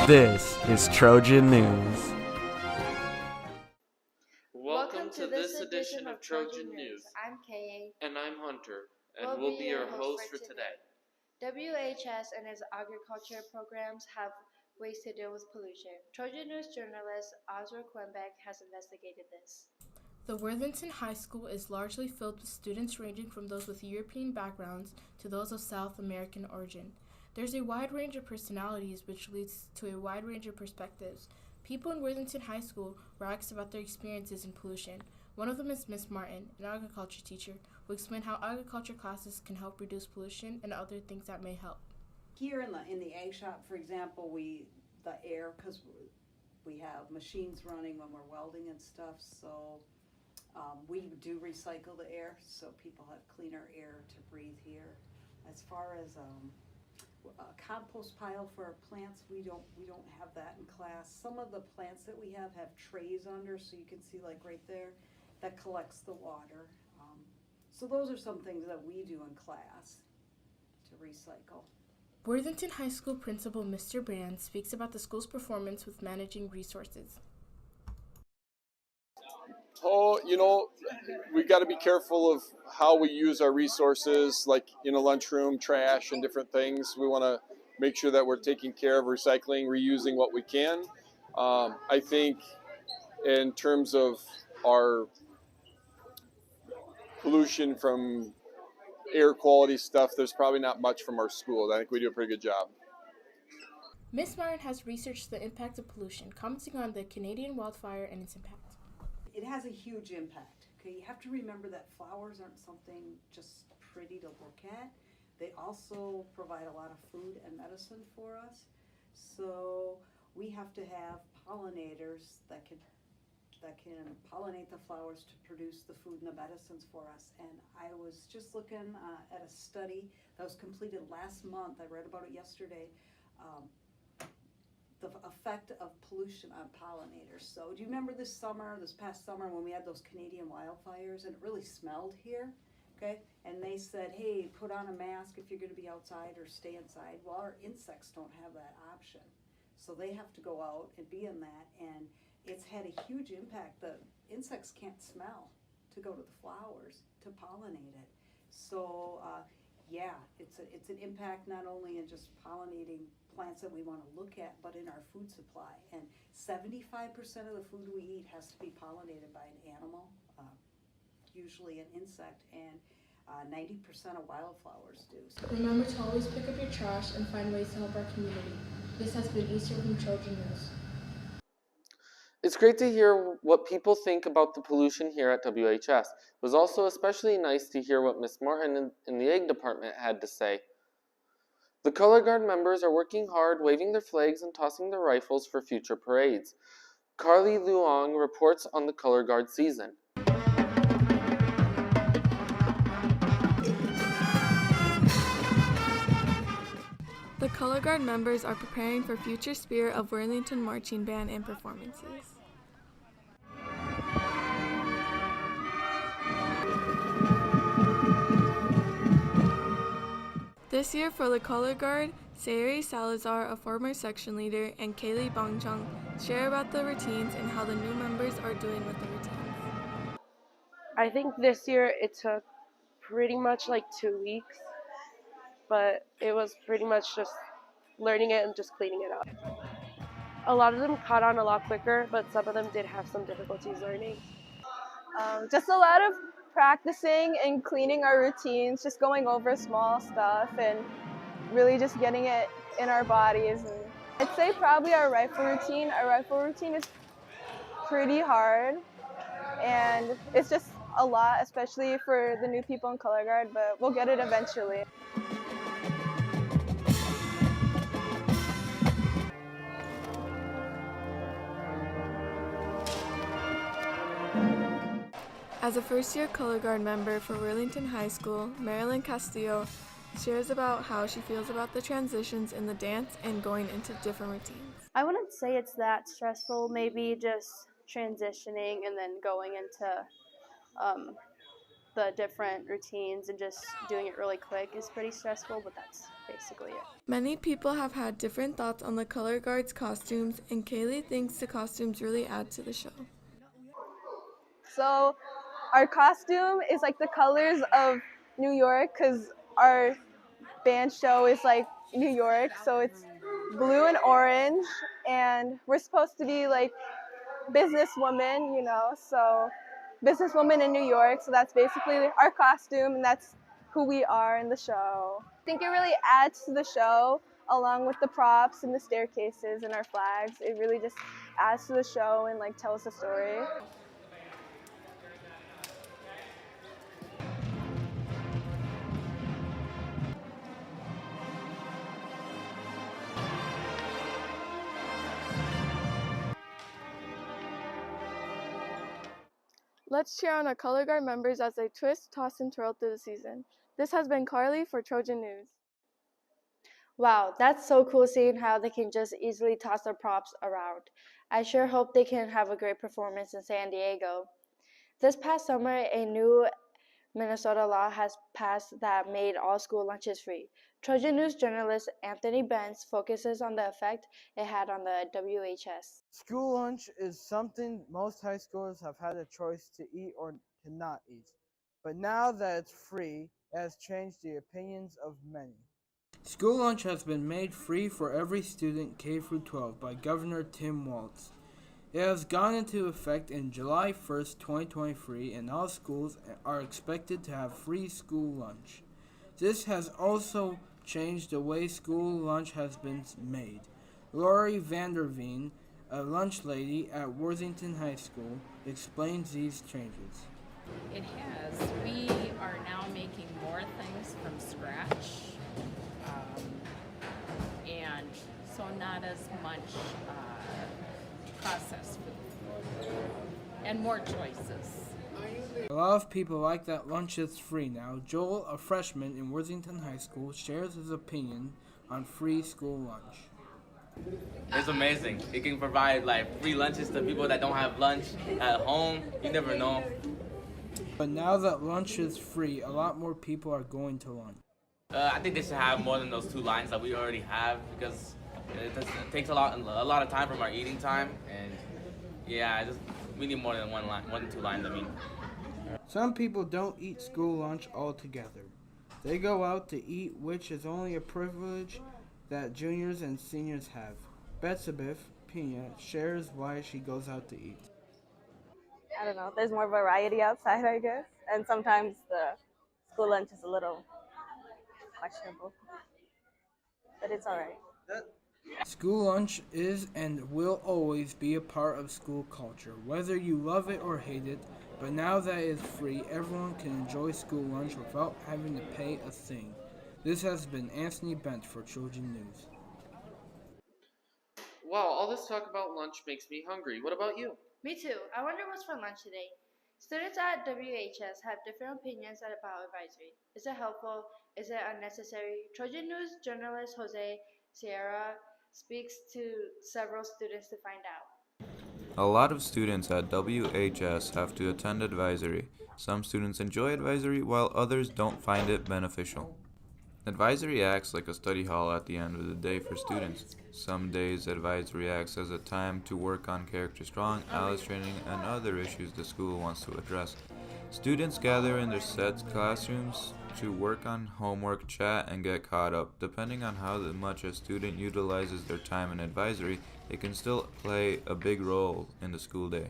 This is Trojan News. Welcome to this edition of Trojan News. I'm Kay. And I'm Hunter, and we'll be your hosts for today. WHS and its agriculture programs have ways to deal with pollution. Trojan News journalist Oscar Quembeck has investigated this. The Worthington High School is largely filled with students ranging from those with European backgrounds to those of South American origin. There's a wide range of personalities, which leads to a wide range of perspectives. People in Worthington High School were asked about their experiences in pollution. One of them is Miss Martin, an agriculture teacher, who explained how agriculture classes can help reduce pollution and other things that may help. Here in the ag shop, for example, the air, because we have machines running when we're welding and stuff, so we do recycle the air, so people have cleaner air to breathe here. As far as a compost pile for our plants, we don't have that in class. Some of the plants that we have trays under, so you can see like right there, that collects the water. So those are some things that we do in class to recycle. Worthington High School Principal Mr. Brand speaks about the school's performance with managing resources. We got to be careful of how we use our resources, like in a lunchroom, trash and different things. We want to make sure that we're taking care of recycling, reusing what we can. I think in terms of our pollution from air quality stuff, there's probably not much from our school. I think we do a pretty good job. Ms. Martin has researched the impact of pollution, commenting on the Canadian wildfire and its impact. It has a huge impact. Okay, you have to remember that flowers aren't something just pretty to look at. They also provide a lot of food and medicine for us. So we have to have pollinators that can pollinate the flowers to produce the food and the medicines for us. And I was just looking at a study that was completed last month. I read about it yesterday. The effect of pollution on pollinators. So do you remember this past summer when we had those Canadian wildfires and it really smelled here? Okay, and they said, hey, put on a mask if you're going to be outside or stay inside. Well, our insects don't have that option. So they have to go out and be in that, and it's had a huge impact. The insects can't smell to go to the flowers to pollinate it. So yeah, it's an impact not only in just pollinating plants that we want to look at, but in our food supply. And 75% of the food we eat has to be pollinated by an animal, usually an insect, and 90% of wildflowers do. So Remember to always pick up your trash and find ways to help our community. This has been Easter from Trojan News. It's great to hear what people think about the pollution here at WHS. It was also especially nice to hear what Miss Martin in the Ag Department had to say. The Color Guard members are working hard, waving their flags and tossing their rifles for future parades. Carly Luong reports on the Color Guard season. The Color Guard members are preparing for future Spirit of Worthington Marching Band and performances. This year for the Color Guard, Sayuri Salazar, a former section leader, and Kaylee Bongchung share about the routines and how the new members are doing with the routines. I think this year it took pretty much like 2 weeks, but it was pretty much just learning it and just cleaning it up. A lot of them caught on a lot quicker, but some of them did have some difficulties learning. Just a lot of practicing and cleaning our routines, just going over small stuff and really just getting it in our bodies. And I'd say probably our rifle routine. Our rifle routine is pretty hard, and it's just a lot, especially for the new people in Color Guard, but we'll get it eventually. As a first-year Color Guard member for Worthington High School, Marilyn Castillo shares about how she feels about the transitions in the dance and going into different routines. I wouldn't say it's that stressful, maybe just transitioning and then going into the different routines and just doing it really quick is pretty stressful, but that's basically it. Many people have had different thoughts on the color guards' costumes, and Kaylee thinks the costumes really add to the show. So our costume is like the colors of New York because our band show is like New York, so it's blue and orange, and we're supposed to be like businesswomen, so businesswomen in New York, so that's basically our costume, and that's who we are in the show. I think it really adds to the show, along with the props and the staircases and our flags. It really just adds to the show and like tells the story. Let's cheer on our color guard members as they twist, toss, and twirl through the season. This has been Carly for Trojan News. Wow, that's so cool seeing how they can just easily toss their props around. I sure hope they can have a great performance in San Diego. This past summer, a new Minnesota law has passed that made all school lunches free. Trojan News journalist Anthony Benz focuses on the effect it had on the WHS. School lunch is something most high schoolers have had a choice to eat or to not eat. But now that it's free, it has changed the opinions of many. School lunch has been made free for every student K-12 by Governor Tim Walz. It has gone into effect in July 1st, 2023, and all schools are expected to have free school lunch. This has also changed the way school lunch has been made. Lori Vanderveen, a lunch lady at Worthington High School, explains these changes. It has. We are now making more things from scratch, and so not as much processed food, and more choices. A lot of people like that lunch is free now. Joel, a freshman in Worthington High School, shares his opinion on free school lunch. It's amazing. It can provide like free lunches to people that don't have lunch at home. You never know. But now that lunch is free, a lot more people are going to lunch. I think they should have more than those 2 lines that we already have because it takes a lot of time from our eating time, and yeah, we need more than 2 lines. I mean. Some people don't eat school lunch altogether. They go out to eat, which is only a privilege that juniors and seniors have. Betsabeth Pina shares why she goes out to eat. I don't know, there's more variety outside, I guess, and sometimes the school lunch is a little questionable, but it's all right. School lunch is and will always be a part of school culture, whether you love it or hate it, but now that it's free, everyone can enjoy school lunch without having to pay a thing. This has been Anthony Bent for Trojan News. Wow, all this talk about lunch makes me hungry. What about you? Me too. I wonder what's for lunch today. Students at WHS have different opinions about advisory. Is it helpful? Is it unnecessary? Trojan News journalist Jose Sierra speaks to several students to find out. A lot of students at WHS have to attend advisory. Some students enjoy advisory while others don't find it beneficial. Advisory acts like a study hall at the end of the day for students. Some days advisory acts as a time to work on character strong, ALICE training, and other issues the school wants to address. Students gather in their set classrooms to work on homework, chat, and get caught up. Depending on how much a student utilizes their time in advisory, it can still play a big role in the school day.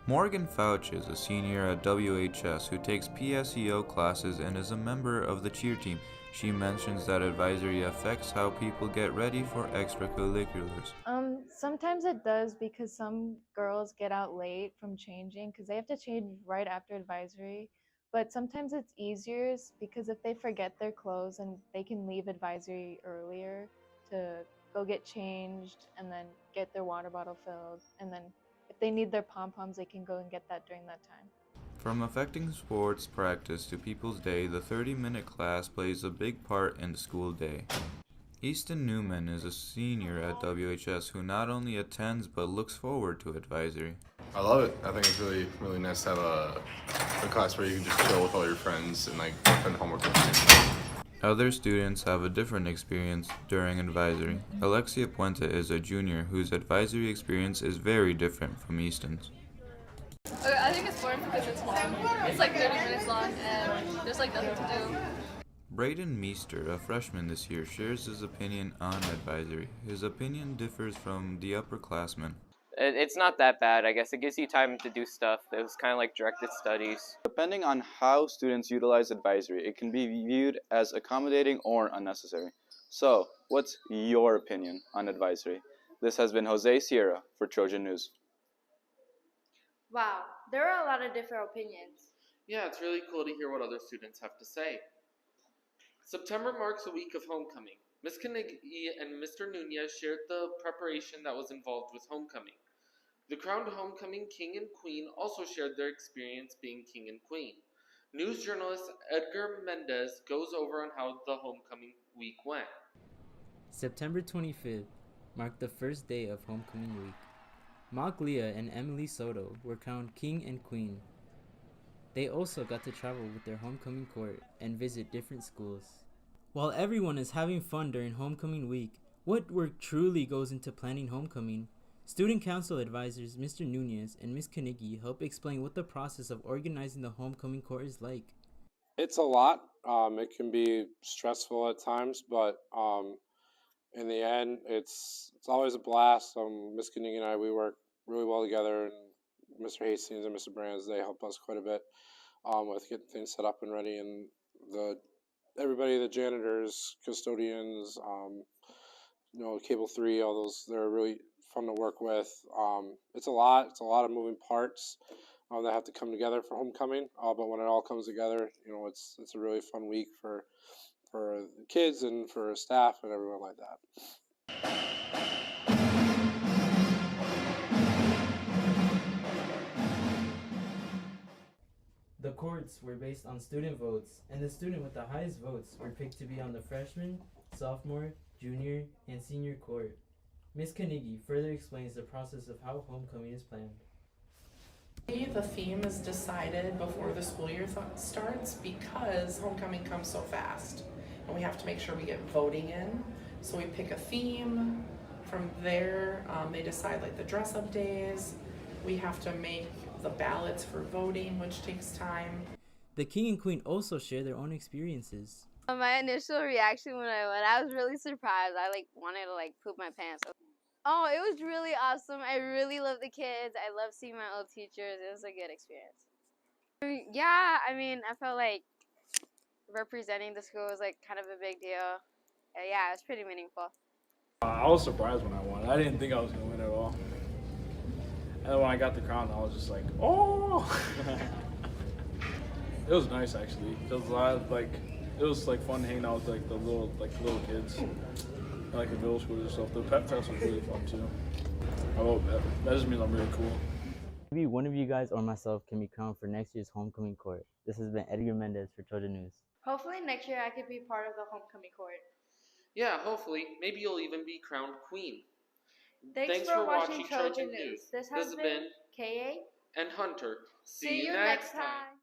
Morgan Fauch is a senior at WHS who takes PSEO classes and is a member of the cheer team. She mentions that advisory affects how people get ready for extracurriculars. Sometimes it does because some girls get out late from changing because they have to change right after advisory. But sometimes it's easier because if they forget their clothes and they can leave advisory earlier to go get changed and then get their water bottle filled, and then if they need their pom-poms, they can go and get that during that time. From affecting sports practice to people's day, the 30-minute class plays a big part in the school day. Easton Newman is a senior at WHS who not only attends but looks forward to advisory. I love it. I think it's really, really nice to have a class where you can just chill with all your friends and like work on homework. Other students have a different experience during advisory. Alexia Puente is a junior whose advisory experience is very different from Easton's. I think it's boring because it's long. It's like 30 minutes long and there's like nothing to do. Braden Meester, a freshman this year, shares his opinion on advisory. His opinion differs from the upperclassmen. It's not that bad, I guess. It gives you time to do stuff. It was kind of like directed studies. Depending on how students utilize advisory, it can be viewed as accommodating or unnecessary. So, what's your opinion on advisory? This has been Jose Sierra for Trojan News. Wow, there are a lot of different opinions. Yeah, it's really cool to hear what other students have to say. September marks a week of homecoming. Ms. Carnegie and Mr. Nunez shared the preparation that was involved with homecoming. The crowned homecoming king and queen also shared their experience being king and queen. News journalist Edgar Mendez goes over on how the homecoming week went. September 25th marked the first day of homecoming week. Maglia and Emily Soto were crowned king and queen. They also got to travel with their homecoming court and visit different schools. While everyone is having fun during homecoming week, what work truly goes into planning homecoming? Student council advisors Mr. Nunez and Ms. Carnegie help explain what the process of organizing the homecoming court is like. It's a lot. It can be stressful at times, but in the end, it's always a blast. Ms. Carnegie and I, we work really well together, and Mr. Hastings and Mr. Brands, they help us quite a bit with getting things set up and ready, and everybody, the janitors, custodians, Cable 3, all those, they're really fun to work with. It's a lot of moving parts that have to come together for homecoming, but when it all comes together, it's a really fun week for the kids and for staff and everyone like that. The courts were based on student votes, and the student with the highest votes were picked to be on the freshman, sophomore, junior, and senior court. Ms. Carnegie further explains the process of how homecoming is planned. The theme is decided before the school year starts because homecoming comes so fast, and we have to make sure we get voting in. So we pick a theme. From there, they decide like the dress-up days. We have to make the ballots for voting, which takes time. The king and queen also share their own experiences. My initial reaction when I was really surprised. I wanted to poop my pants. Oh, it was really awesome. I really love the kids. I love seeing my old teachers. It was a good experience. Yeah, I felt like representing the school was kind of a big deal. Yeah, it was pretty meaningful. I was surprised when I won. I didn't think I was going to win at all. And then when I got the crown, I was just like, oh! It was nice, actually. It was fun hanging out with the little kids. Like the middle school and stuff. The pep fest was really fun too. I love that. That just means I'm really cool. Maybe one of you guys or myself can be crowned for next year's homecoming court. This has been Edgar Mendez for Trojan News. Hopefully next year I could be part of the homecoming court. Yeah, hopefully. Maybe you'll even be crowned queen. Thanks for watching Trojan News. This has been KA and Hunter. See you next time.